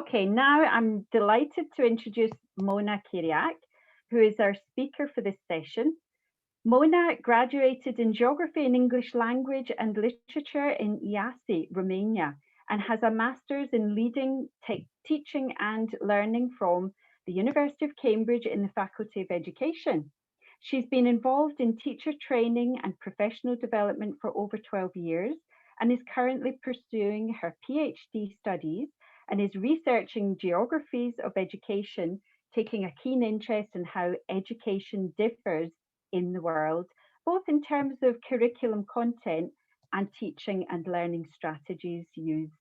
Okay, now I'm delighted to introduce Mona Kiriak, who is our speaker for this session. Mona graduated in Geography and English Language and Literature in Iași, Romania, and has a master's in teaching and learning from the University of Cambridge in the Faculty of Education. She's been involved in teacher training and professional development for over 12 years and is currently pursuing her PhD studies and is researching geographies of education, taking a keen interest in how education differs in the world, both in terms of curriculum content and teaching and learning strategies used.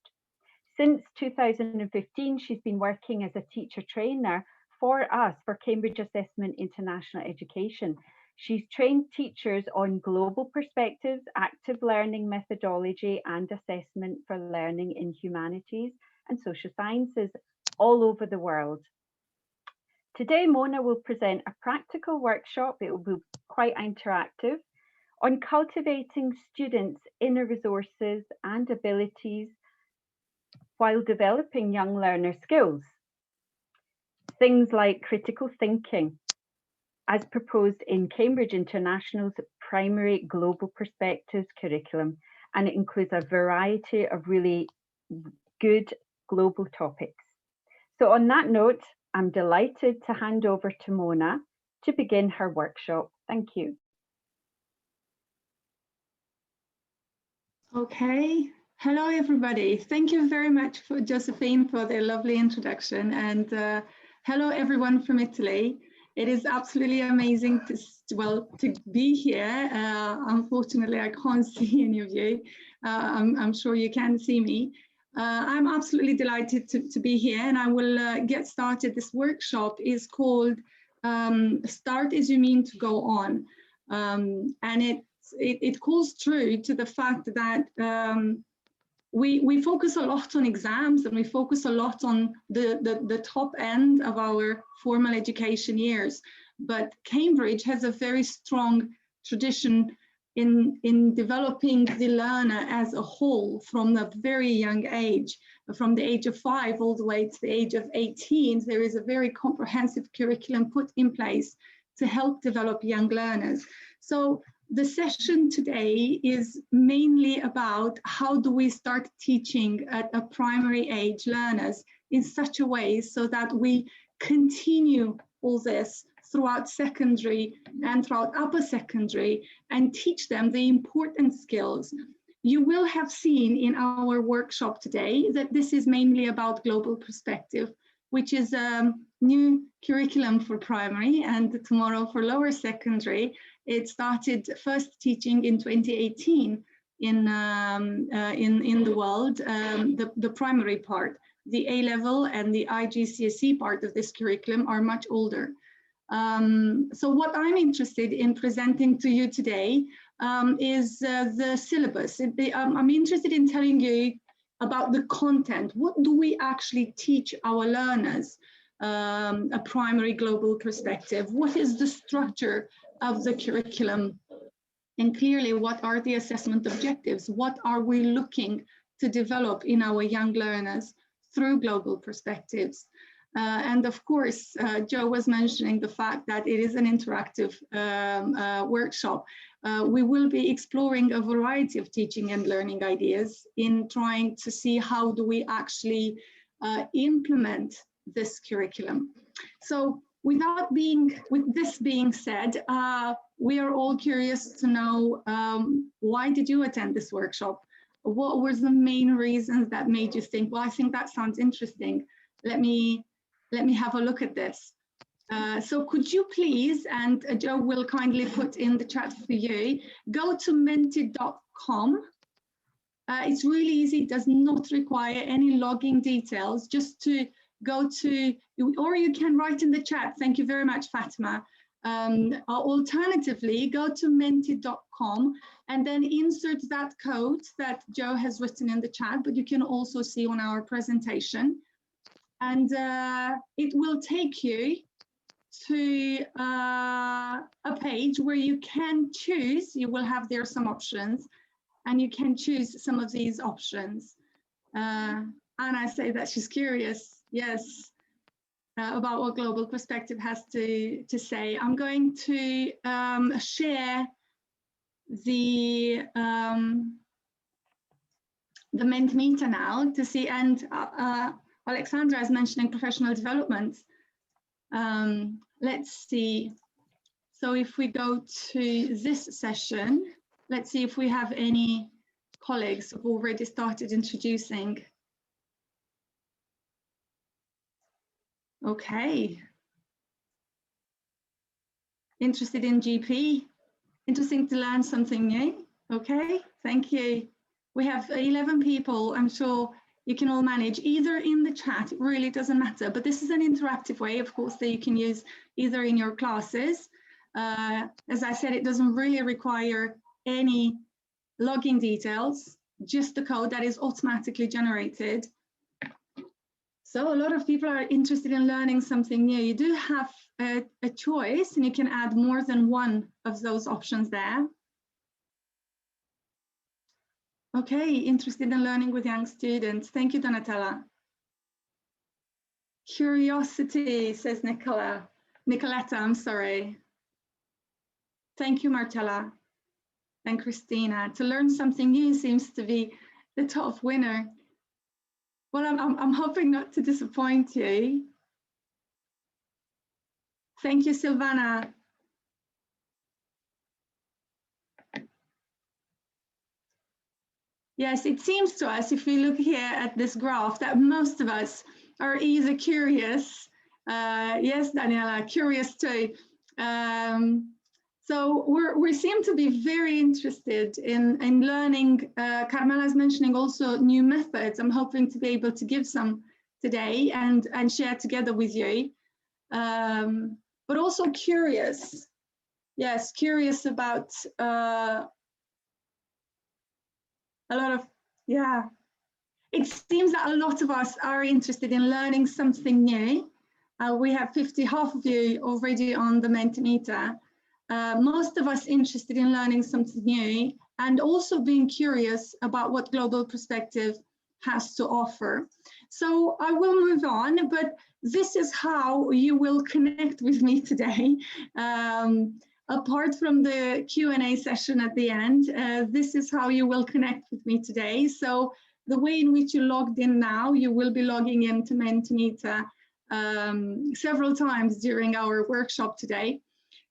Since 2015, she's been working as a teacher trainer for us, for Cambridge Assessment International Education. She's trained teachers on global perspectives, active learning methodology, and assessment for learning in humanities and social sciences all over the world. Today, Mona will present a practical workshop, it will be quite interactive, on cultivating students' inner resources and abilities while developing young learner skills. Things like critical thinking, as proposed in Cambridge International's Primary Global Perspectives curriculum, and it includes a variety of really good global topics. So on that note, I'm delighted to hand over to Mona to begin her workshop. Thank you. Okay. Hello, everybody. Thank you very much for Josephine for the lovely introduction, and hello, everyone from Italy. It is absolutely amazing to be here. Unfortunately, I can't see any of you. I'm sure you can see me. I'm absolutely delighted to be here, and I will get started. This workshop is called Start As You Mean to Go On, and it calls true to the fact that we focus a lot on exams, and we focus a lot on the top end of our formal education years. But Cambridge has a very strong tradition in developing the learner as a whole from a very young age. From the age of 5 all the way to the age of 18, there is a very comprehensive curriculum put in place to help develop young learners. So the session today is mainly about how do we start teaching at a primary age learners in such a way so that we continue all this throughout secondary and throughout upper secondary and teach them the important skills. You will have seen in our workshop today that this is mainly about global perspective, which is a new curriculum for primary and tomorrow for lower secondary. It started first teaching in 2018 in the world, the primary part. The A-level and the IGCSE part of this curriculum are much older. So what I'm interested in presenting to you today is the syllabus. I'm interested in telling you about the content. What do we actually teach our learners? A primary global perspective. What is the structure of the curriculum? And clearly, what are the assessment objectives? What are we looking to develop in our young learners through global perspectives? And of course, Joe was mentioning the fact that it is an interactive workshop. We will be exploring a variety of teaching and learning ideas in trying to see how do we actually implement this curriculum. So with this being said, we are all curious to know why did you attend this workshop? What were the main reasons that made you think, well, I think that sounds interesting. Let me have a look at this. So could you please, and Joe will kindly put in the chat for you, go to menti.com. It's really easy, it does not require any login details, just to go to, or you can write in the chat. Thank you very much, Fatima. Alternatively, go to menti.com and then insert that code that Joe has written in the chat, but you can also see on our presentation. And it will take you to a page where you can choose, you will have there some options, and you can choose some of these options. Anna say that she's curious yes, about what global perspective has to say. I'm going to share the Mentimeter now to see, and Alexandra is mentioning professional development. Let's see. So if we go to this session, let's see if we have any colleagues who've already started introducing. Okay. Interested in GP? Interesting to learn something new? Okay, thank you. We have 11 people. I'm sure you can all manage either in the chat. It really doesn't matter, but this is an interactive way, of course, that you can use either in your classes. As I said, it doesn't really require any login details, just the code that is automatically generated. So a lot of people are interested in learning something new. You do have a choice, and you can add more than one of those options there. Okay, interested in learning with young students. Thank you, Donatella. Curiosity, says Nicoletta, I'm sorry. Thank you, Martella and Christina. To learn something new seems to be the top winner. Well, I'm hoping not to disappoint you. Thank you, Silvana. Yes, it seems to us, if we look here at this graph, that most of us are either curious, yes, Daniela, curious too. So we seem to be very interested in learning. Carmela is mentioning also new methods. I'm hoping to be able to give some today and share together with you, but also curious. Yes, curious about a lot of, yeah. It seems that a lot of us are interested in learning something new. We have half of you already on the Mentimeter. Most of us interested in learning something new and also being curious about what global perspective has to offer. So I will move on, but this is how you will connect with me today. Apart from the Q&A session at the end, this is how you will connect with me today. So the way in which you logged in now, you will be logging into Mentimeter several times during our workshop today.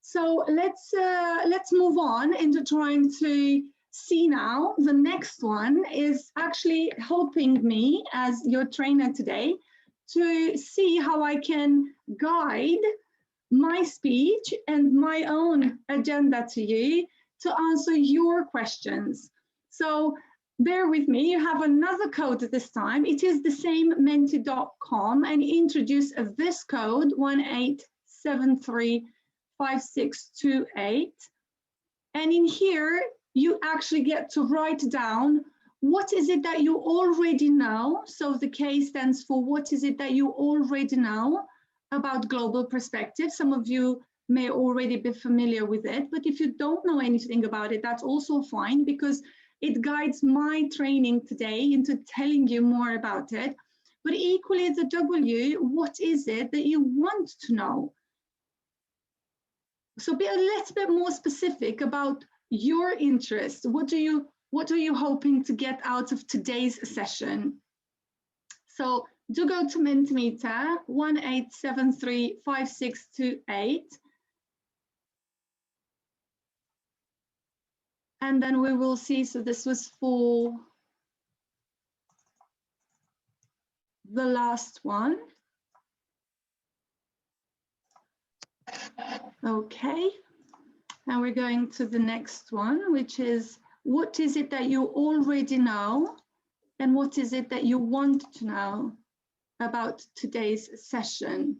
So let's move on into trying to see now. The next one is actually helping me as your trainer today to see how I can guide my speech and my own agenda to you to answer your questions. So bear with me, you have another code this time. It is the same menti.com, and introduce this code 18735628. And in here, you actually get to write down what is it that you already know. So the K stands for what is it that you already know about global perspective. Some of you may already be familiar with it, but if you don't know anything about it, that's also fine, because it guides my training today into telling you more about it. But equally, the W, what is it that you want to know? So be a little bit more specific about your interest. What are you hoping to get out of today's session? So do go to Mentimeter 18735628. And then we will see, so this was for the last one. Okay, now we're going to the next one, which is what is it that you already know and what is it that you want to know about today's session?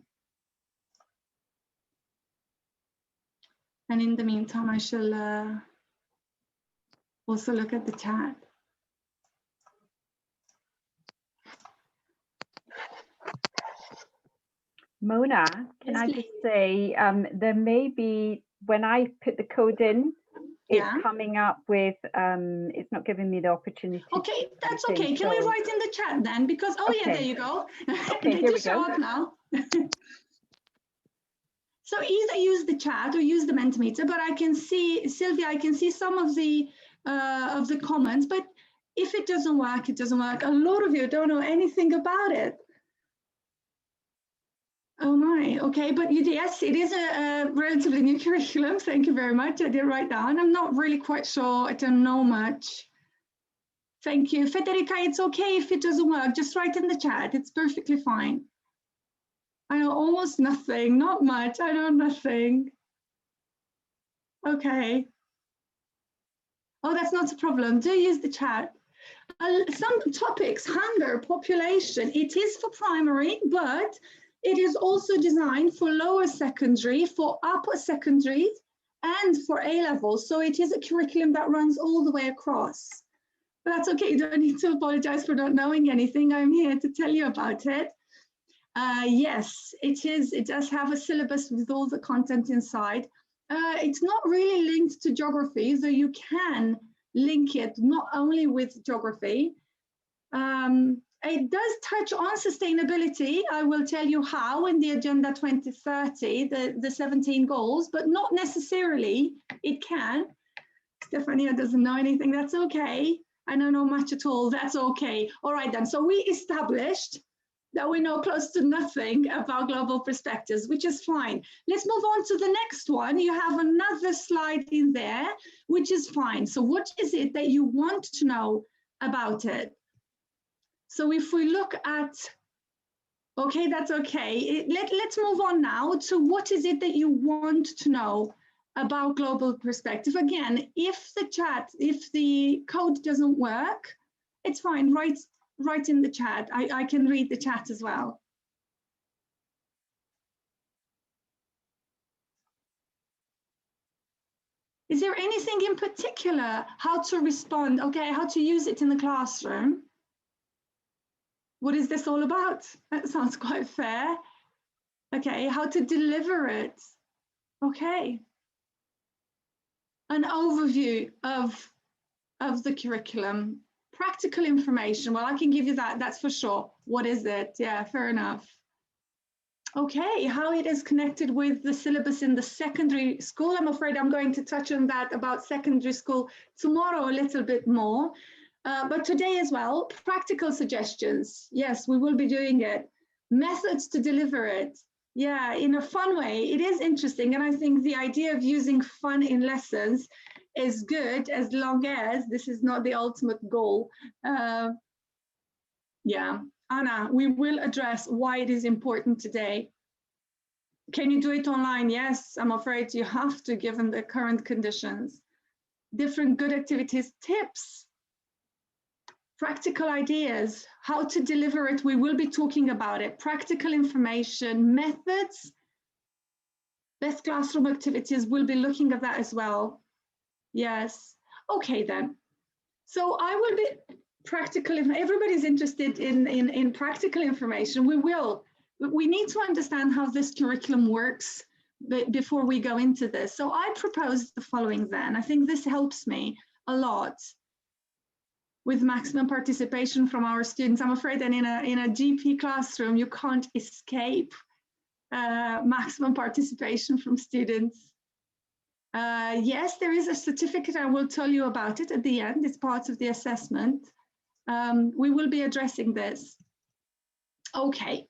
And in the meantime, I shall also look at the chat. Mona, can I just say, there may be, when I put the code in, Yeah. It's coming up with, it's not giving me the opportunity. Okay, that's okay. Can we write in the chat then? Because, oh yeah, there you go. Okay, they just show up now. So either use the chat or use the Mentimeter, but I can see, Sylvia, I can see some of the comments, but if it doesn't work, it doesn't work. A lot of you don't know anything about it. Oh my, okay, but yes, it is a relatively new curriculum. Thank you very much. I did write down. I'm not really quite sure. I don't know much. Thank you. Federica, it's okay if it doesn't work. Just write in the chat. It's perfectly fine. I know almost nothing, not much. I know nothing. Okay. Oh, that's not a problem. Do use the chat. Some topics, hunger, population, it is for primary, but it is also designed for lower secondary, for upper secondary, and for A-level. So it is a curriculum that runs all the way across. But that's okay. You don't need to apologize for not knowing anything. I'm here to tell you about it. Yes, it is. It does have a syllabus with all the content inside. It's not really linked to geography, so you can link it not only with geography. It does touch on sustainability. I will tell you how in the Agenda 2030, the 17 goals, but not necessarily. It can. Stefania doesn't know anything. That's okay. I don't know much at all. That's okay. All right then. So we established that we know close to nothing about global perspectives, which is fine. Let's move on to the next one. You have another slide in there, which is fine. So what is it that you want to know about it? So if we look at, okay, that's okay. Let's move on now to what is it that you want to know about global perspective. Again, if the code doesn't work, it's fine, write in the chat. I can read the chat as well. Is there anything in particular, how to respond? Okay, how to use it in the classroom? What is this all about? That sounds quite fair. Okay, how to deliver it? Okay. An overview of the curriculum. Practical information, well, I can give you that, that's for sure. What is it? Yeah, fair enough. Okay, how it is connected with the syllabus in the secondary school. I'm afraid I'm going to touch on that about secondary school tomorrow a little bit more. But today as well, practical suggestions. Yes, we will be doing it. Methods to deliver it. Yeah, in a fun way. It is interesting. And I think the idea of using fun in lessons is good as long as this is not the ultimate goal. Yeah, Anna, we will address why it is important today. Can you do it online? Yes, I'm afraid you have to, given the current conditions. Different good activities, tips, practical ideas, how to deliver it. We will be talking about it. Practical information, methods, best classroom activities. We'll be looking at that as well. Yes. Okay, then. So I will be practical. If everybody's interested in practical information, we will. We need to understand how this curriculum works before we go into this. So I propose the following then. I think this helps me a lot with maximum participation from our students. I'm afraid that in a GP classroom, you can't escape maximum participation from students. Yes, there is a certificate. I will tell you about it at the end. It's part of the assessment. We will be addressing this. Okay,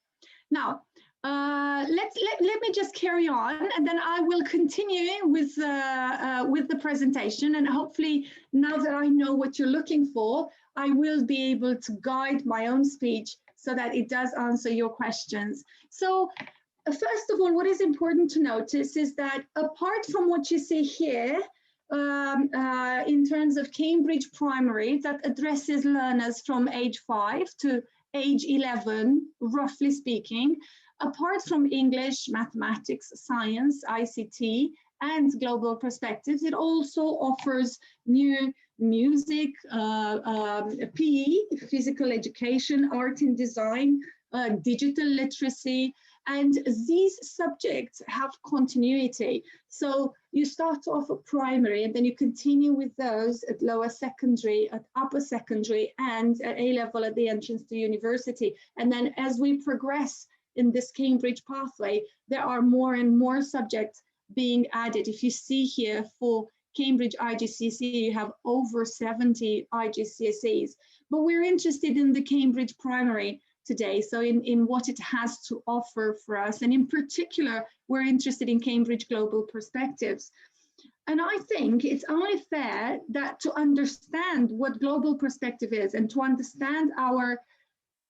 now let me just carry on, and then I will continue with the presentation. And hopefully, now that I know what you're looking for, I will be able to guide my own speech so that it does answer your questions. So. First of all, what is important to notice is that apart from what you see here, in terms of Cambridge Primary, that addresses learners from age 5 to age 11, roughly speaking, apart from English, mathematics, science, ICT, and global perspectives, it also offers new music, PE, physical education, art and design, digital literacy, And these subjects have continuity. So you start off at primary and then you continue with those at lower secondary, at upper secondary, and at A-level at the entrance to university. And then as we progress in this Cambridge pathway, there are more and more subjects being added. If you see here for Cambridge IGCSE, you have over 70 IGCSEs. But we're interested in the Cambridge primary today, so in what it has to offer for us. And in particular, we're interested in Cambridge Global Perspectives. And I think it's only fair that to understand what global perspective is and to understand our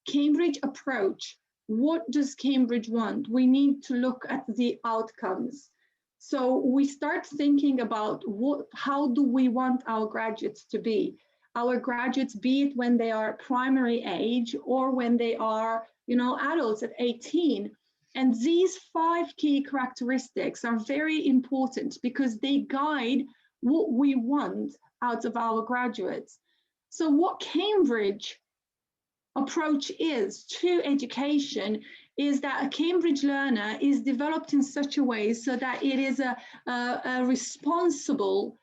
Cambridge approach, what does Cambridge want? We need to look at the outcomes. So we start thinking about how do we want our graduates to be? Our graduates, be it when they are primary age or when they are, adults at 18. And these 5 key characteristics are very important because they guide what we want out of our graduates. So what Cambridge approach is to education is that a Cambridge learner is developed in such a way so that it is a responsible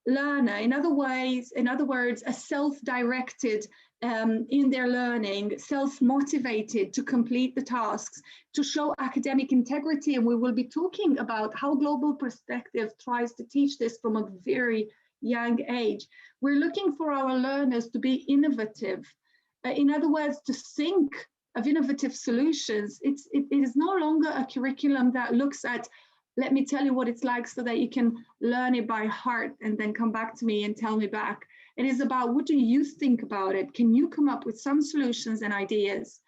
learner. In other words, a self-directed in their learning, self-motivated to complete the tasks, to show academic integrity. And we will be talking about how Global Perspective tries to teach this from a very young age. We're looking for our learners to be innovative. In other words, to think of innovative solutions. It is no longer a curriculum that looks at, let me tell you what it's like so that you can learn it by heart and then come back to me and tell me back. It is about, what do you think about it? Can you come up with some solutions and ideas?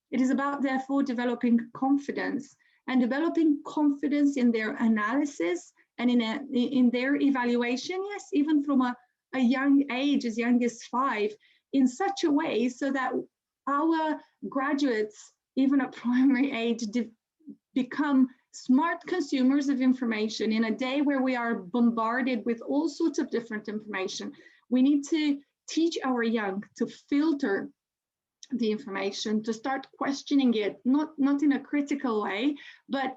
It is about, therefore, developing confidence and developing confidence in their analysis and in their evaluation, yes, even from a young age, as young as 5, in such a way so that our graduates, even at primary age, become smart consumers of information in a day where we are bombarded with all sorts of different information. We need to teach our young to filter the information, to start questioning it, not in a critical way, but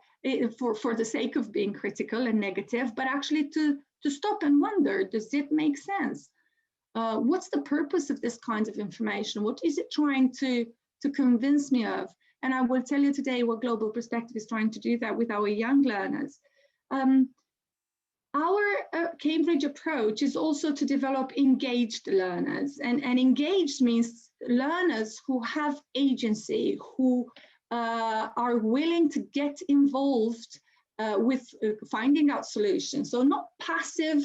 for the sake of being critical and negative, but actually to stop and wonder, does it make sense? What's the purpose of this kind of information? What is it trying to convince me of? And I will tell you today what Global Perspective is trying to do that with our young learners. Our Cambridge approach is also to develop engaged learners. And engaged means learners who have agency, who are willing to get involved with finding out solutions. So not passive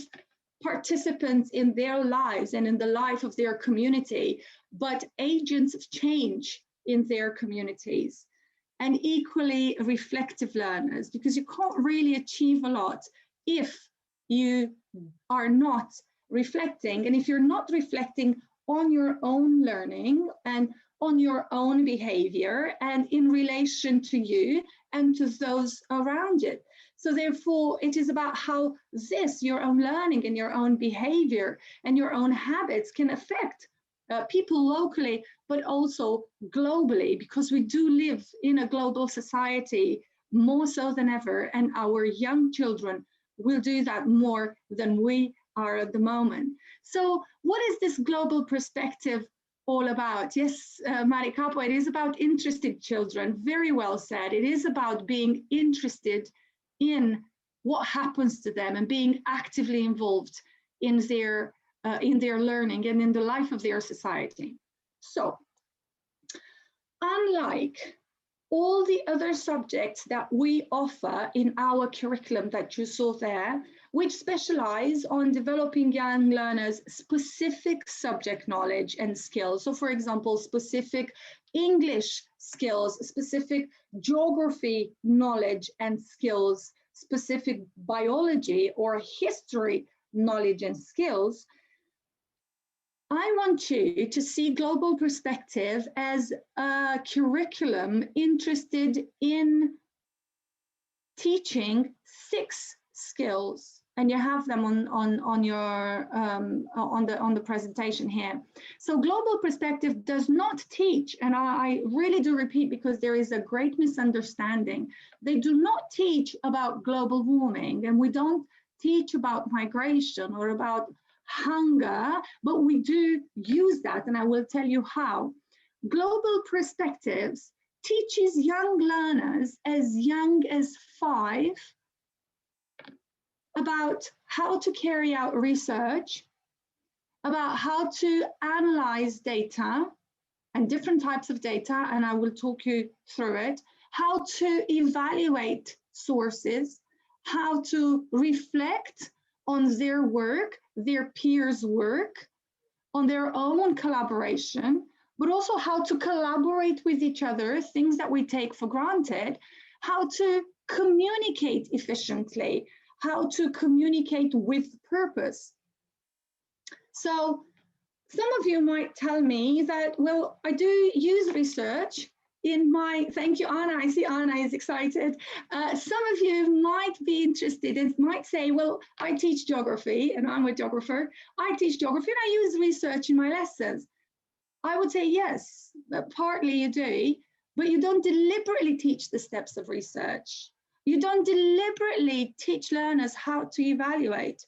participants in their lives and in the life of their community, but agents of change in their communities. And equally reflective learners, because you can't really achieve a lot if you are not reflecting. And if you're not reflecting on your own learning and on your own behavior and in relation to you and to those around it. So therefore, it is about how your own learning and your own behavior and your own habits can affect people locally, but also globally, because we do live in a global society more so than ever, and our young children will do that more than we are at the moment. So what is this global perspective all about? Yes, Marikapo, it is about interested children. Very well said. It is about being interested in what happens to them and being actively involved in their learning and in the life of their society. So, unlike all the other subjects that we offer in our curriculum that you saw there, which specialize on developing young learners specific subject knowledge and skills. So for example, specific English skills, specific geography knowledge and skills, specific biology or history knowledge and skills. I want you to see Global Perspective as a curriculum interested in teaching 6 skills, and you have them on your on the presentation here. So global perspective does not teach, and I really do repeat because there is a great misunderstanding. They do not teach about global warming, and we don't teach about migration or about hunger, but we do use that, and I will tell you how. Global perspectives teaches young learners as young as 5 about how to carry out research, about how to analyze data and different types of data, and I will talk you through it, how to evaluate sources, how to reflect on their work, their peers' work, on their own collaboration, but also how to collaborate with each other, things that we take for granted, how to communicate efficiently, how to communicate with purpose. So some of you might tell me that, well, I do use research in my, thank you, Anna, I see Anna is excited. Some of you might be interested and might say, well, I teach geography and I'm a geographer. I teach geography and I use research in my lessons. I would say yes, partly you do, but you don't deliberately teach the steps of research. You don't deliberately teach learners how to evaluate.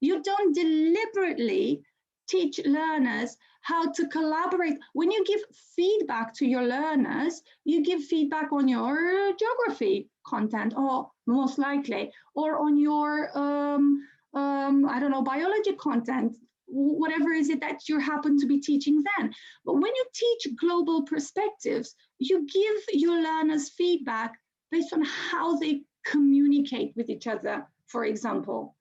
You don't deliberately teach learners how to collaborate. When you give feedback to your learners, you give feedback on your geography content, or most likely, or on your, I don't know, biology content, whatever is it that you happen to be teaching then. But when you teach global perspectives, you give your learners feedback based on how they communicate with each other, for example.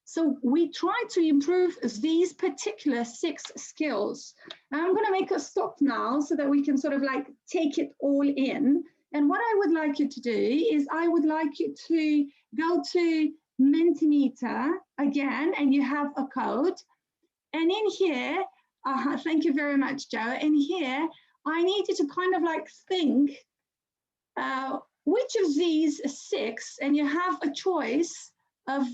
So we try to improve these particular 6 skills. Now I'm going to make a stop now so that we can sort of like take it all in. And what I would like you to do is I would like you to go to Mentimeter again, and you have a code. And in here, thank you very much, Joe. In here, I need you to kind of like think which of these 6, and you have a choice of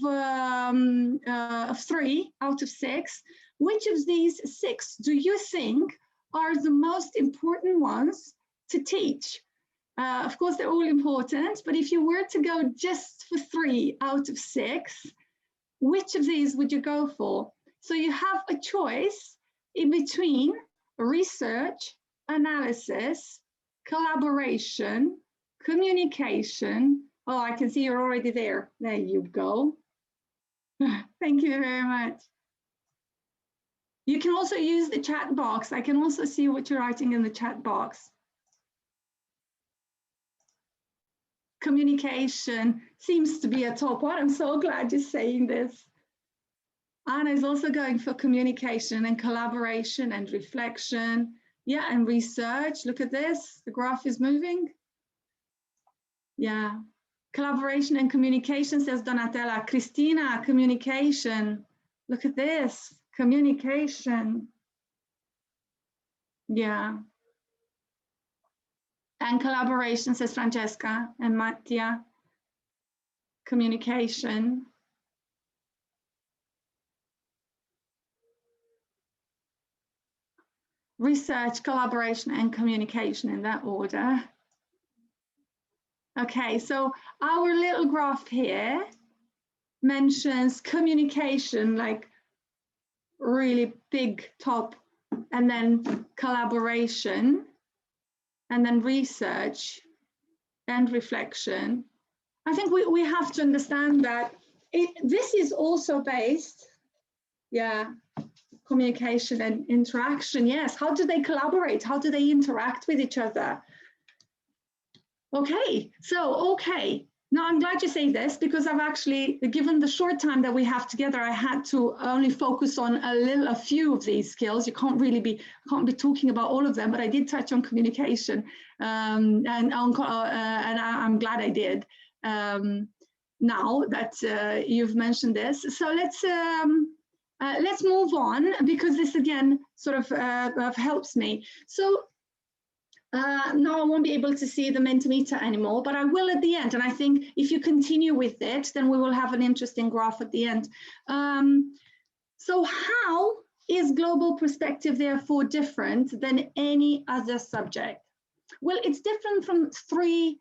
3 out of 6, which of these 6 do you think are the most important ones to teach? Of course, they're all important, but if you were to go just for 3 out of 6, which of these would you go for? So you have a choice in between research, analysis, collaboration, communication. Oh, I can see you're already there. There you go. Thank you very much. You can also use the chat box. I can also see what you're writing in the chat box. Communication seems to be a top one. I'm so glad you're saying this. Anna is also going for communication and collaboration and reflection. Yeah, and research. Look at this. The graph is moving. Yeah. Collaboration and communication, says Donatella. Christina, communication. Look at this. Communication. Yeah. And collaboration, says Francesca and Mattia. Communication. Research, collaboration, and communication in that order. Okay, so our little graph here mentions communication, like really big top, and then collaboration, and then research and reflection. I think we have to understand that this is also based, yeah, communication and interaction. Yes, how do they collaborate? How do they interact with each other? Okay, so, okay. Now I'm glad you say this because I've actually, given the short time that we have together, I had to only focus on a few of these skills. You can't really be talking about all of them, but I did touch on communication, and I'm glad I did. Now that you've mentioned this, so let's move on because this again sort of helps me. So now I won't be able to see the Mentimeter anymore, but I will at the end. And I think if you continue with it, then we will have an interesting graph at the end. So how is global perspective therefore different than any other subject? Well, it's different from 3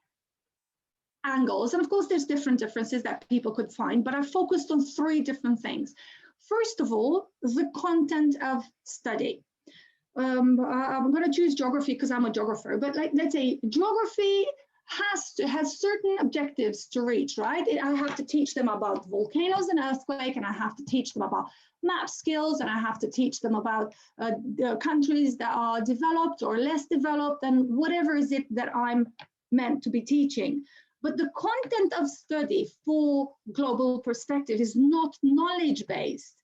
angles. And of course, there's different differences that people could find, but I focused on 3 different things. First of all, the content of study. I'm going to choose geography because I'm a geographer, but let's say geography has certain objectives to reach, right? I have to teach them about volcanoes and earthquake, and I have to teach them about map skills, and I have to teach them about the countries that are developed or less developed, and whatever is it that I'm meant to be teaching. But the content of study for global perspective is not knowledge-based.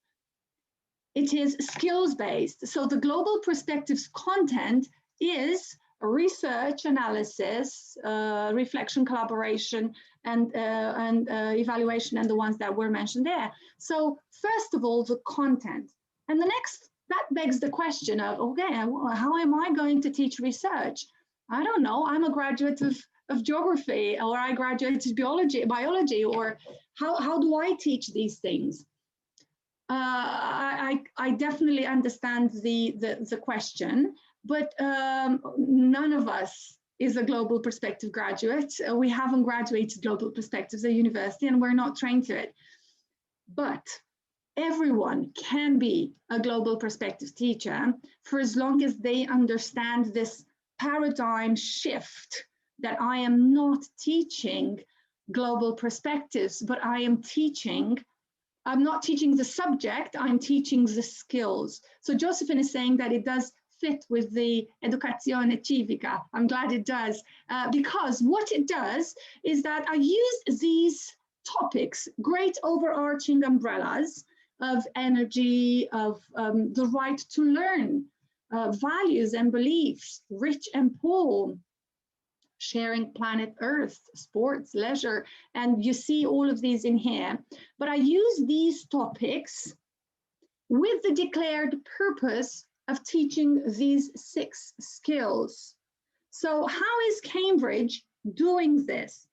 It is skills-based. So the global perspective's content is research, analysis, reflection, collaboration, and evaluation, and the ones that were mentioned there. So first of all, the content. And the next, that begs the question of, okay, how am I going to teach research? I don't know, I'm a graduate of geography, or I graduated biology, or how do I teach these things? I definitely understand the question, but none of us is a global perspective graduate. We haven't graduated global perspectives at university, and we're not trained to it. But everyone can be a global perspective teacher for as long as they understand this paradigm shift that I am not teaching global perspectives, but I'm not teaching the subject, I'm teaching the skills. So Josephine is saying that it does fit with the educazione civica. I'm glad it does, because what it does is that I use these topics, great overarching umbrellas of energy, of the right to learn, values and beliefs, rich and poor, sharing planet Earth, sports, leisure, and you see all of these in here. But I use these topics with the declared purpose of teaching these 6 skills. So how is Cambridge doing this?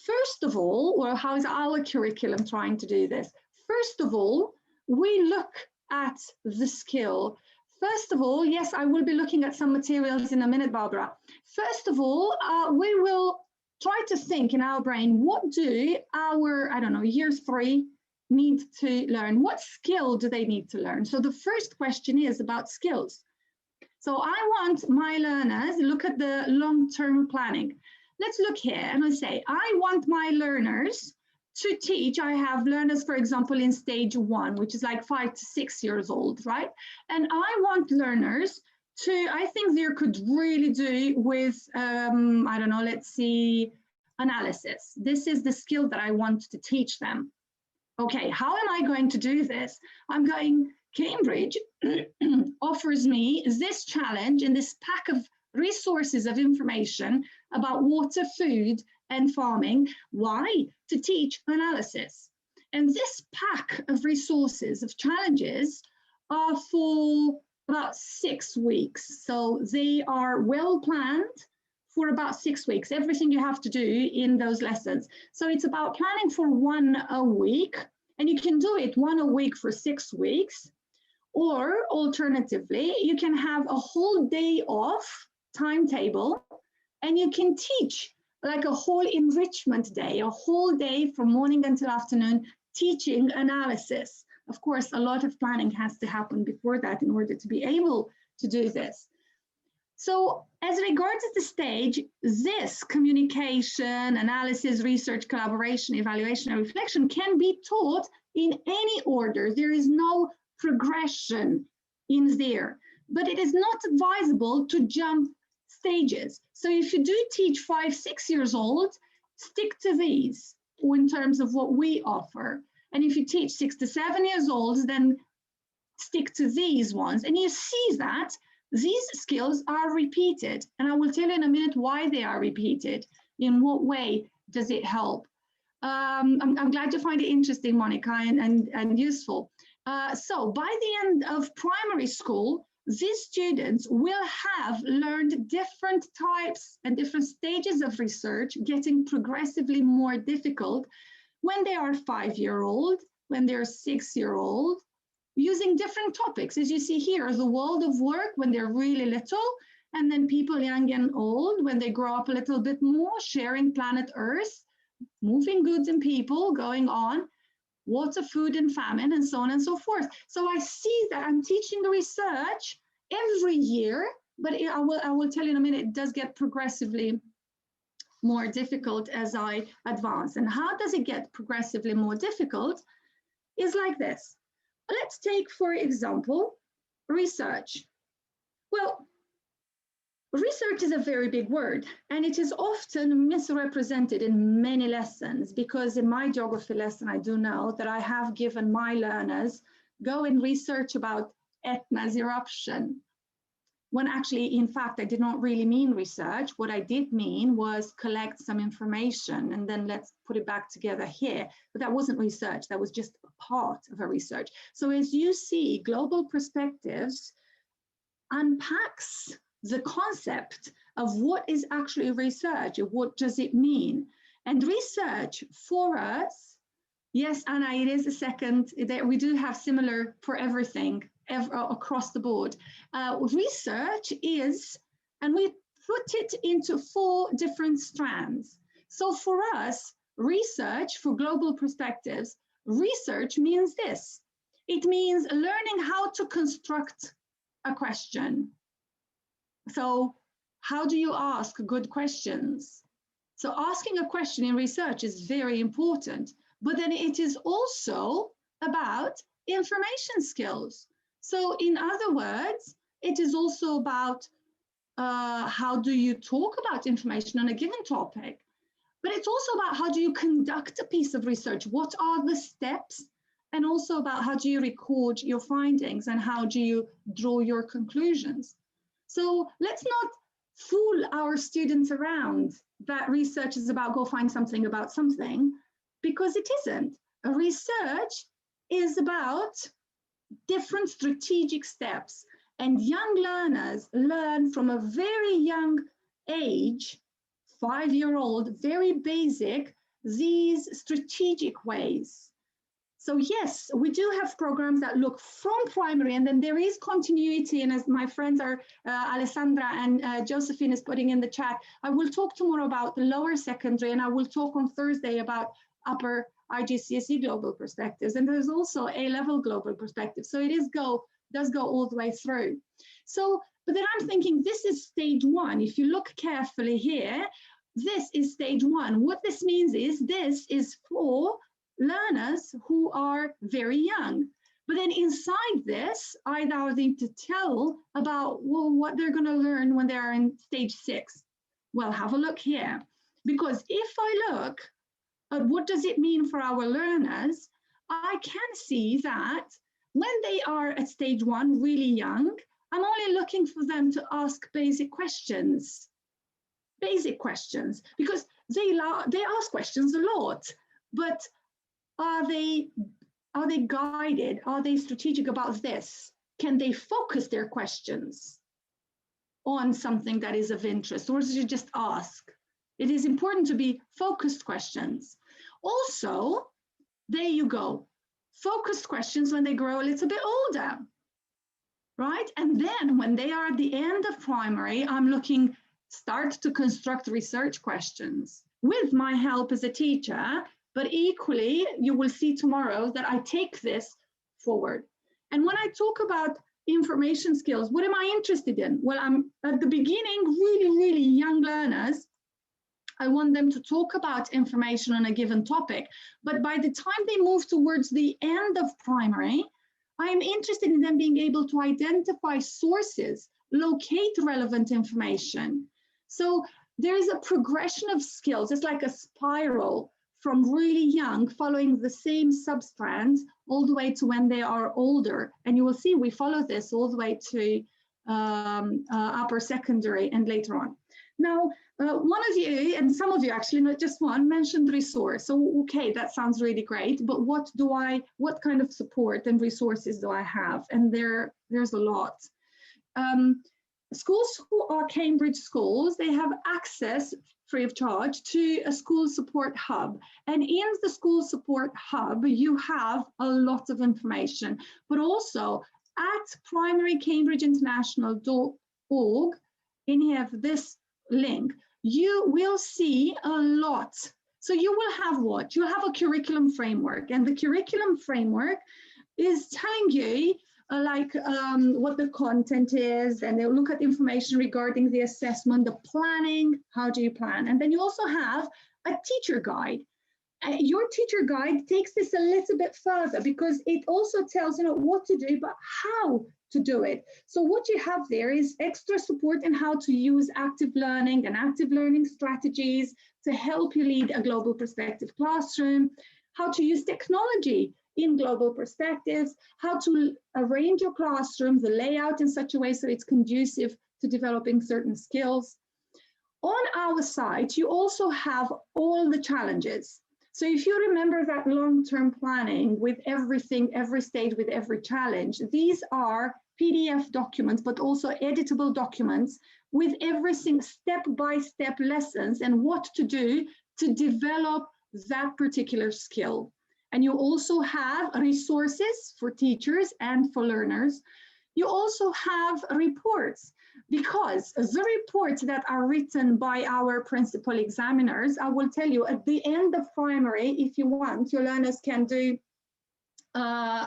First of all, or how is our curriculum trying to do this? First of all, we look at the skill. First of all, yes, I will be looking at some materials in a minute, Barbara. First of all, we will try to think in our brain, what do our, I don't know, year 3 need to learn? What skill do they need to learn? So the first question is about skills. So I want my learners, look at the long-term planning. Let's look here and I say, I want my learners to teach. I have learners, for example, in stage 1, which is like 5 to 6 years old, right? And I want learners to, I think they could really do with, I don't know, let's see, analysis. This is the skill that I want to teach them. Okay, how am I going to do this? Cambridge offers me this challenge and this pack of resources of information about water, food, and farming. Why? To teach analysis. And this pack of resources, of challenges, are for about 6 weeks. So they are well planned for about 6 weeks, everything you have to do in those lessons. So it's about planning for 1 a week, and you can do it 1 a week for 6 weeks. Or alternatively, you can have a whole day off timetable, and you can teach like a whole enrichment day, a whole day from morning until afternoon, teaching analysis. Of course, a lot of planning has to happen before that in order to be able to do this. So as regards the stage, this communication, analysis, research, collaboration, evaluation, and reflection can be taught in any order. There is no progression in there, but it is not advisable to jump stages. So if you do teach 5, 6 years old, stick to these in terms of what we offer. And if you teach 6 to 7 years old, then stick to these ones. And you see that these skills are repeated. And I will tell you in a minute why they are repeated. In what way does it help? I'm glad you find it interesting, Monica, and useful. So by the end of primary school, these students will have learned different types and different stages of research, getting progressively more difficult when they are 5-year-old, when they're 6-year-old, using different topics. As you see here, the world of work when they're really little, and then people young and old when they grow up a little bit more, sharing planet Earth, moving goods and people, going on, water, food, and famine, and so on and so forth. So I see that I'm teaching research every year, but I will tell you in a minute, it does get progressively more difficult as I advance. And how does it get progressively more difficult? Is like this. Let's take, for example, research. Well, research is a very big word, and it is often misrepresented in many lessons, because in my geography lesson, I do know that I have given my learners go and research about Etna's eruption, when actually, in fact, I did not really mean research. What I did mean was collect some information and then let's put it back together here. But that wasn't research, that was just a part of a research. So as you see, Global Perspectives unpacks the concept of what is actually research and what does it mean. And research for us, yes, Anna, it is a second, we do have similar for everything across the board. Research is, and we put it into 4 different strands. So for us, research for Global Perspectives, research means this. It means learning how to construct a question. So how do you ask good questions? So asking a question in research is very important, but then it is also about information skills. So in other words, it is also about how do you talk about information on a given topic, but it's also about how do you conduct a piece of research? What are the steps? And also about how do you record your findings and how do you draw your conclusions? So let's not fool our students around that research is about go find something about something, because it isn't. A research is about different strategic steps, and young learners learn from a very young age, 5-year-old, very basic, these strategic ways. So yes, we do have programs that look from primary, and then there is continuity. And as my friends are, Alessandra and Josephine is putting in the chat, I will talk tomorrow about the lower secondary, and I will talk on Thursday about upper IGCSE Global Perspectives. And there's also A-level Global Perspectives. So it does go all the way through. So, but then I'm thinking this is stage 1. If you look carefully here, this is stage 1. What this means is this is for learners who are very young. But then inside this, I now need to tell about, well, what they're going to learn when they're in stage 6. Well, have a look here. Because if I look at what does it mean for our learners, I can see that when they are at stage 1, really young, I'm only looking for them to ask basic questions. Basic questions, because they ask questions a lot, but are they guided? Are they strategic about this? Can they focus their questions on something that is of interest, or is it just ask? It is important to be focused questions. Also, there you go, focused questions when they grow a little bit older, right? And then when they are at the end of primary, I'm looking, start to construct research questions with my help as a teacher. But equally, you will see tomorrow that I take this forward. And when I talk about information skills, what am I interested in? Well, I'm at the beginning, really young learners. I want them to talk about information on a given topic. But by the time they move towards the end of primary, I am interested in them being able to identify sources, locate relevant information. So there is a progression of skills. It's like a spiral from really young, following the same substrands all the way to when they are older. And you will see we follow this all the way to upper secondary and later on. Now, one of you, and some of you actually, not just one, mentioned resource. So, okay, that sounds really great, but what kind of support and resources do I have? And there's a lot. schools who are Cambridge schools, they have access free of charge to a school support hub. And in the school support hub, you have a lot of information, but also at primarycambridgeinternational.org, in here, this link, you will see a lot. So you will have what? You'll have a curriculum framework, and the curriculum framework is telling you what the content is, and they'll look at information regarding the assessment, the planning, how do you plan? And then you also have a teacher guide. Your teacher guide takes this a little bit further because it also tells you what to do, but how to do it. So what you have there is extra support in how to use active learning and active learning strategies to help you lead a global perspective classroom, how to use technology in global perspectives, how to arrange your classroom, the layout in such a way so it's conducive to developing certain skills. On our site, you also have all the challenges. So if you remember that long-term planning with everything, every stage with every challenge, these are PDF documents, but also editable documents with everything step-by-step lessons and what to do to develop that particular skill. And you also have resources for teachers and for learners. You also have reports, because the reports that are written by our principal examiners, I will tell you at the end of primary, if you want, your learners can do a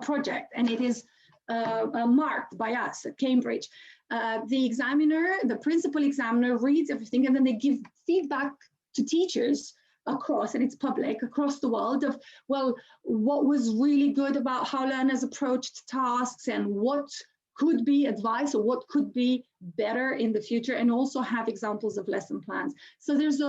project, and it is marked by us at Cambridge. The principal examiner reads everything, and then they give feedback to teachers across, and it's public, across the world of, well, what was really good about how learners approached tasks and what could be advice or what could be better in the future, and also have examples of lesson plans. So there's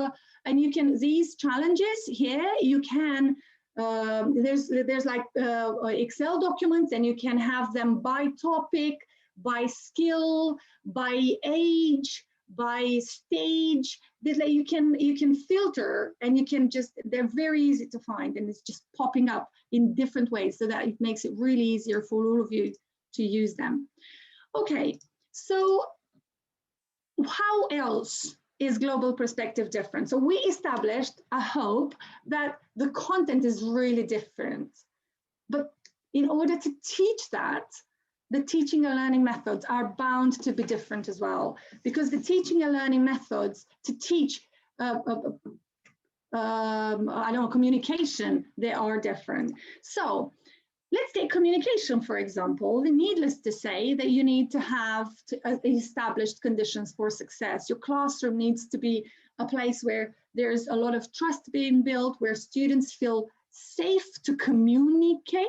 and you can, these challenges here, you can, there's like Excel documents, and you can have them by topic, by skill, by age, by stage. You can filter, and you can just, they're very easy to find, and it's just popping up in different ways so that it makes it really easier for all of you to use them. Okay, so how else is global perspective different? So we established a hope that the content is really different, but in order to teach that, the teaching and learning methods are bound to be different as well, because the teaching and learning methods to teach communication, they are different. So let's take communication, for example. Needless to say that you need to have established conditions for success. Your classroom needs to be a place where there's a lot of trust being built, where students feel safe to communicate,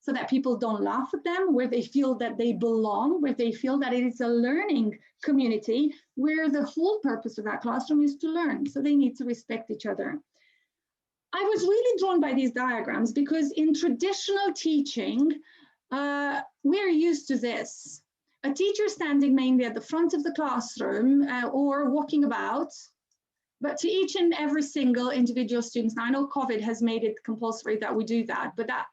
so that people don't laugh at them, where they feel that they belong, where they feel that it is a learning community, where the whole purpose of that classroom is to learn. So they need to respect each other. I was really drawn by these diagrams because in traditional teaching, we're used to this. A teacher standing mainly at the front of the classroom or walking about, but to each and every single individual student. Now, I know COVID has made it compulsory that we do that, but that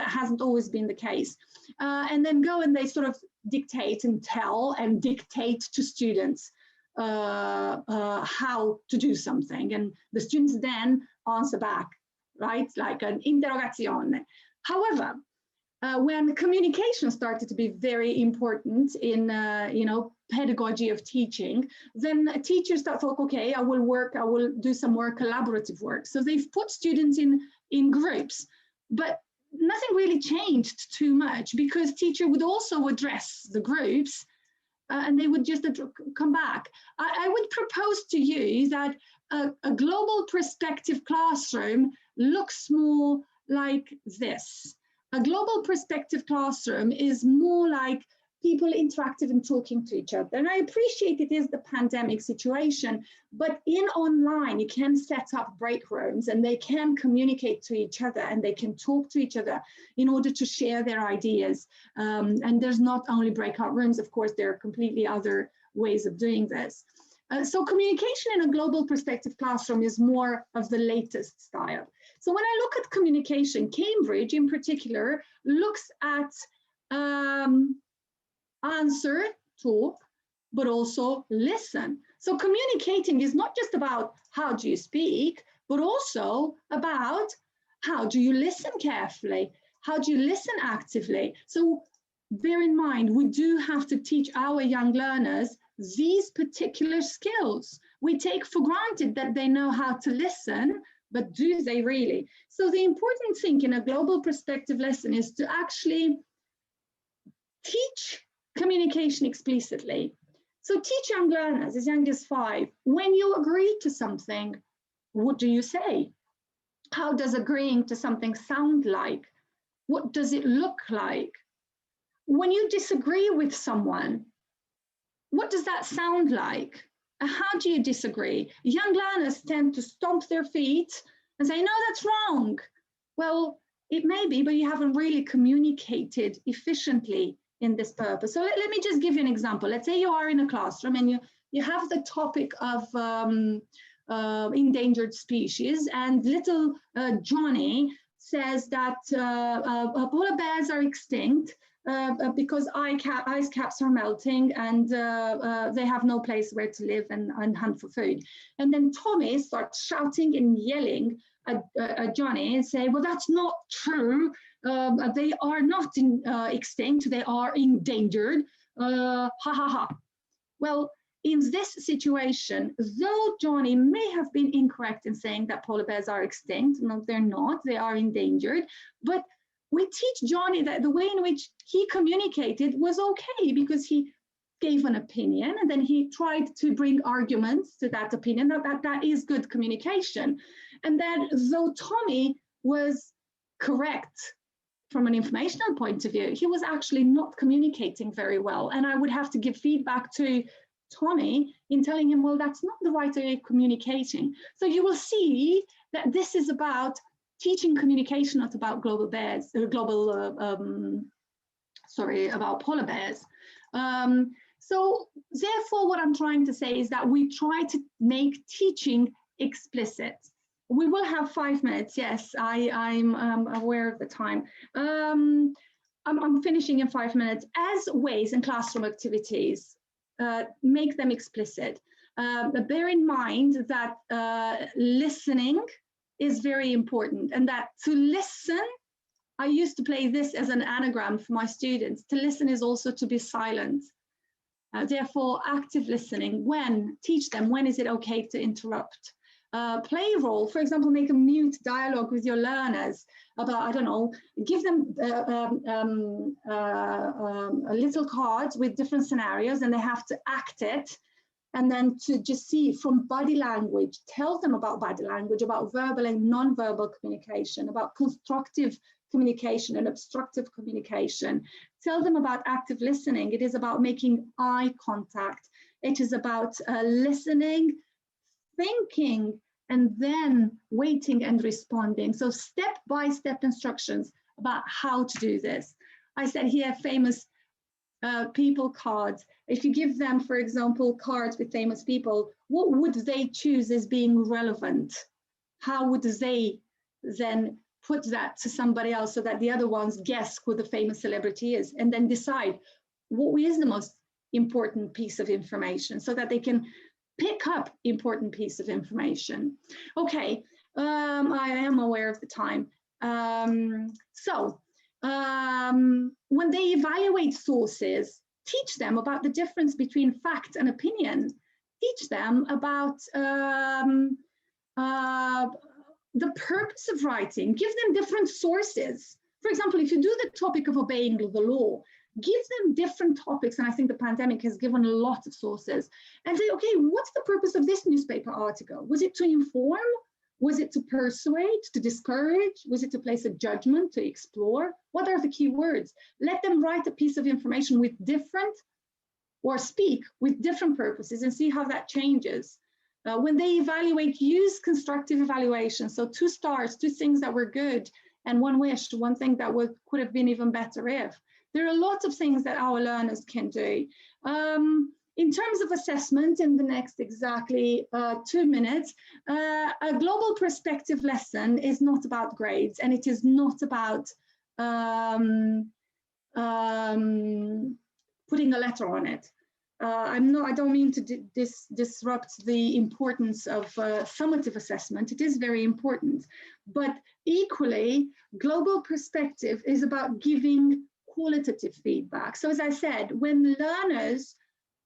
hasn't always been the case. And then go and they sort of dictate and tell and dictate to students how to do something. And the students then answer back, right? Like an interrogazione. However, when communication started to be very important in, pedagogy of teaching, then teachers thought, okay, I will do some more collaborative work. So they've put students in groups, but nothing really changed too much, because teacher would also address the groups and they would just come back. I would propose to you that a global perspective classroom looks more like this. A global perspective classroom is more like people interactive and talking to each other. And I appreciate it is the pandemic situation, but in online, you can set up break rooms and they can communicate to each other and they can talk to each other in order to share their ideas. And there's not only breakout rooms, of course, there are completely other ways of doing this. So communication in a global perspective classroom is more of the latest style. So when I look at communication, Cambridge in particular looks at answer, talk, but also listen. So communicating is not just about how do you speak, but also about how do you listen carefully? How do you listen actively? So bear in mind, we do have to teach our young learners these particular skills. We take for granted that they know how to listen, but do they really? So the important thing in a global perspective lesson is to actually teach communication explicitly. So teach young learners as young as 5, when you agree to something, what do you say? How does agreeing to something sound like? What does it look like? When you disagree with someone, what does that sound like? How do you disagree? Young learners tend to stomp their feet and say, no, that's wrong. Well, it may be, but you haven't really communicated efficiently in this purpose. So let me just give you an example. Let's say you are in a classroom and you have the topic of endangered species, and little Johnny says that polar bears are extinct because ice caps are melting and they have no place where to live and hunt for food. And then Tommy starts shouting and yelling at Johnny and say, well, that's not true. They are not extinct, they are endangered. Ha ha ha. Well, in this situation, though Johnny may have been incorrect in saying that polar bears are extinct, no, they're not, they are endangered, but we teach Johnny that the way in which he communicated was okay because he gave an opinion and then he tried to bring arguments to that opinion, that is good communication. And then though Tommy was correct from an informational point of view, he was actually not communicating very well. And I would have to give feedback to Tommy in telling him, well, that's not the right way of communicating. So you will see that this is about teaching communication, not about global bears, about polar bears. So therefore, what I'm trying to say is that we try to make teaching explicit. We will have 5 minutes. Yes, I'm aware of the time. I'm finishing in 5 minutes. As ways in classroom activities, make them explicit. Bear in mind that listening is very important, and that to listen, I used to play this as an anagram for my students. To listen is also to be silent. Therefore, active listening, teach them when is it okay to interrupt. Play role, for example, make a mute dialogue with your learners about, I don't know, give them little cards with different scenarios and they have to act it. And then to just see from body language, tell them about body language, about verbal and non-verbal communication, about constructive communication and obstructive communication. Tell them about active listening. It is about making eye contact. It is about listening, thinking, and then waiting and responding. So step-by-step instructions about how to do this. I said here, famous people cards. If you give them, for example, cards with famous people, what would they choose as being relevant? How would they then put that to somebody else so that the other ones guess who the famous celebrity is, and then decide what is the most important piece of information so that they can pick up important piece of information. Okay, I am aware of the time. When they evaluate sources, teach them about the difference between fact and opinion. Teach them about the purpose of writing. Give them different sources. For example, if you do the topic of obeying the law, give them different topics, and I think the pandemic has given a lot of sources, and say, okay, what's the purpose of this newspaper article? Was it to inform? Was it to persuade, to discourage? Was it to place a judgment, to explore? What are the key words? Let them write a piece of information with different, or speak with different purposes and see how that changes. When they evaluate, use constructive evaluation. So 2 stars, 2 things that were good, and 1 wish, 1 thing that could have been even better if. There are lots of things that our learners can do. In terms of assessment, in the next exactly 2 minutes, a global perspective lesson is not about grades, and it is not about putting a letter on it. I don't mean to disrupt the importance of summative assessment. It is very important, but equally, global perspective is about giving qualitative feedback. So as I said, when learners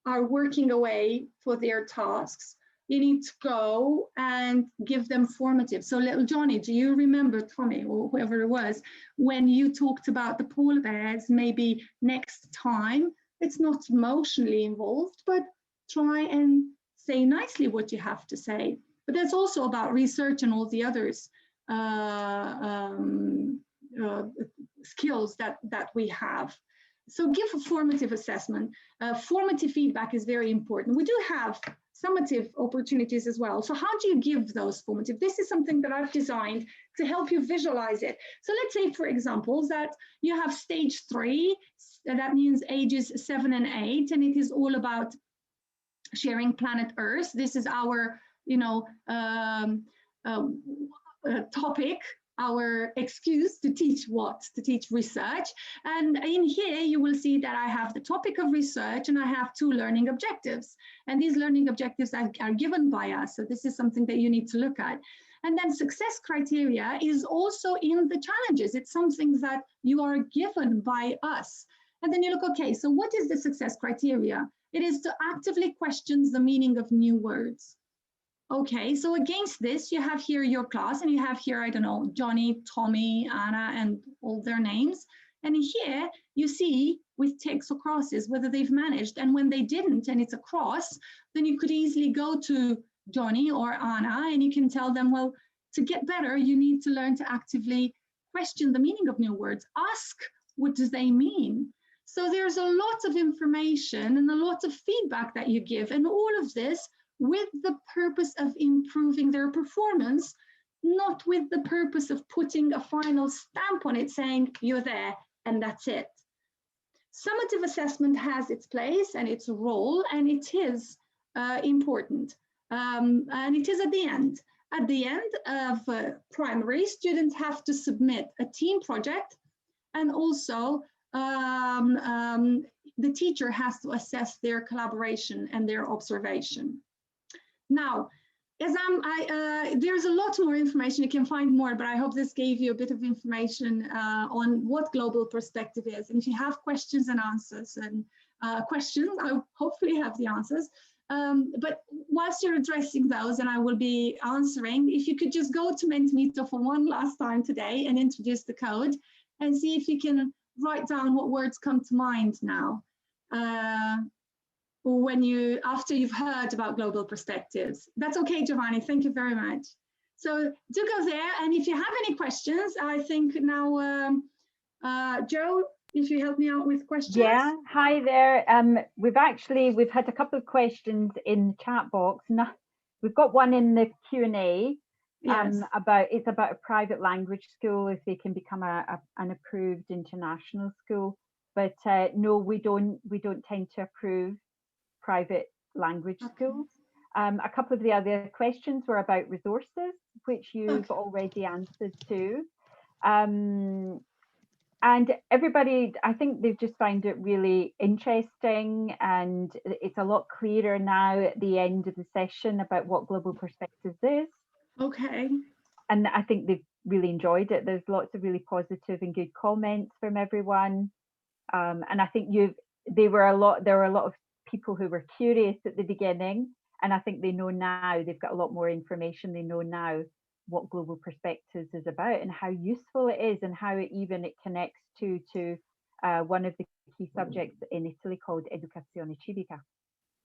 are working away for their tasks, you need to go and give them formative. So little Johnny, do you remember, Tommy, or whoever it was, when you talked about the polar bears, maybe next time, it's not emotionally involved, but try and say nicely what you have to say. But that's also about research and all the others skills that we have. So give a formative assessment. Formative feedback is very important. We do have summative opportunities as well. So how do you give those formative? This is something that I've designed to help you visualize it. So let's say, for example, that you have stage 3, that means ages 7 and 8, and it is all about sharing planet Earth. This is our, topic, our excuse to teach to teach research. And in here, you will see that I have the topic of research and I have 2 learning objectives. And these learning objectives are given by us. So this is something that you need to look at. And then success criteria is also in the challenges. It's something that you are given by us. And then you look, okay, so what is the success criteria? It is to actively question the meaning of new words. Okay, so against this, you have here your class, and you have here, I don't know, Johnny, Tommy, Anna, and all their names. And here you see with ticks or crosses whether they've managed. And when they didn't, and it's a cross, then you could easily go to Johnny or Anna, and you can tell them, well, to get better, you need to learn to actively question the meaning of new words. Ask, what do they mean? So there's a lot of information and a lot of feedback that you give, and all of this with the purpose of improving their performance, not with the purpose of putting a final stamp on it saying you're there and that's it. Summative assessment has its place and its role, and it is important. And it is at the end. At the end of primary, students have to submit a team project, and also the teacher has to assess their collaboration and their observation. Now, as there's a lot more information, you can find more, but I hope this gave you a bit of information on what global perspective is. And if you have questions and answers and questions, I'll hopefully have the answers. But whilst you're addressing those, and I will be answering, if you could just go to Mentimeter for one last time today and introduce the code and see if you can write down what words come to mind now. After you've heard about global perspectives. That's okay, Giovanni, thank you very much. So do go there, and if you have any questions, I think now, Joe, if you help me out with questions. Yeah, hi there. We've had a couple of questions in the chat box. We've got one in the Q&A. Yes. About a private language school, if they can become an approved international school. But no, we don't tend to approve private language schools. A couple of the other questions were about resources, which you've already answered to. And everybody, I think they've just found it really interesting, and it's a lot clearer now at the end of the session about what global perspectives is. Okay. And I think they've really enjoyed it. There's lots of really positive and good comments from everyone. And I think there were a lot of people who were curious at the beginning, and I think they know now, they've got a lot more information. They know now what global perspectives is about and how useful it is, and how it connects to one of the key subjects in Italy called Educazione Civica.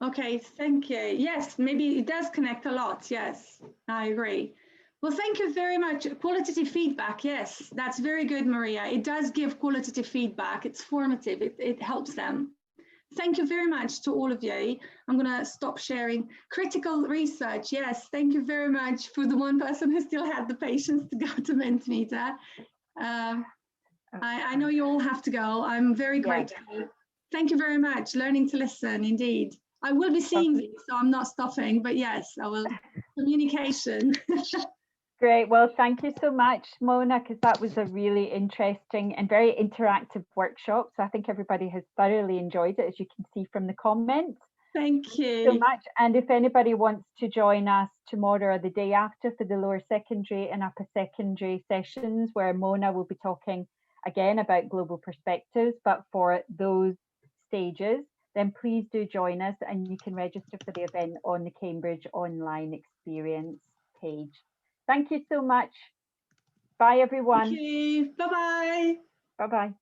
Okay, thank you. Yes, maybe it does connect a lot. Yes, I agree. Well, thank you very much. Qualitative feedback, yes, that's very good, Maria. It does give qualitative feedback. It's formative, it helps them. Thank you very much to all of you. I'm going to stop sharing. Critical research, yes, thank you very much for the one person who still had the patience to go to Mentimeter. I know you all have to go. I'm very grateful. Thank you very much. Learning to listen, indeed. I will be seeing these, so I'm not stopping, but yes, I will. Communication. Great. Well, thank you so much, Mona, because that was a really interesting and very interactive workshop. So I think everybody has thoroughly enjoyed it, as you can see from the comments. Thank you So much. And if anybody wants to join us tomorrow or the day after for the lower secondary and upper secondary sessions, where Mona will be talking again about global perspectives, but for those stages, then please do join us, and you can register for the event on the Cambridge Online Experience page. Thank you so much. Bye, everyone. Thank you. Bye-bye. Bye-bye.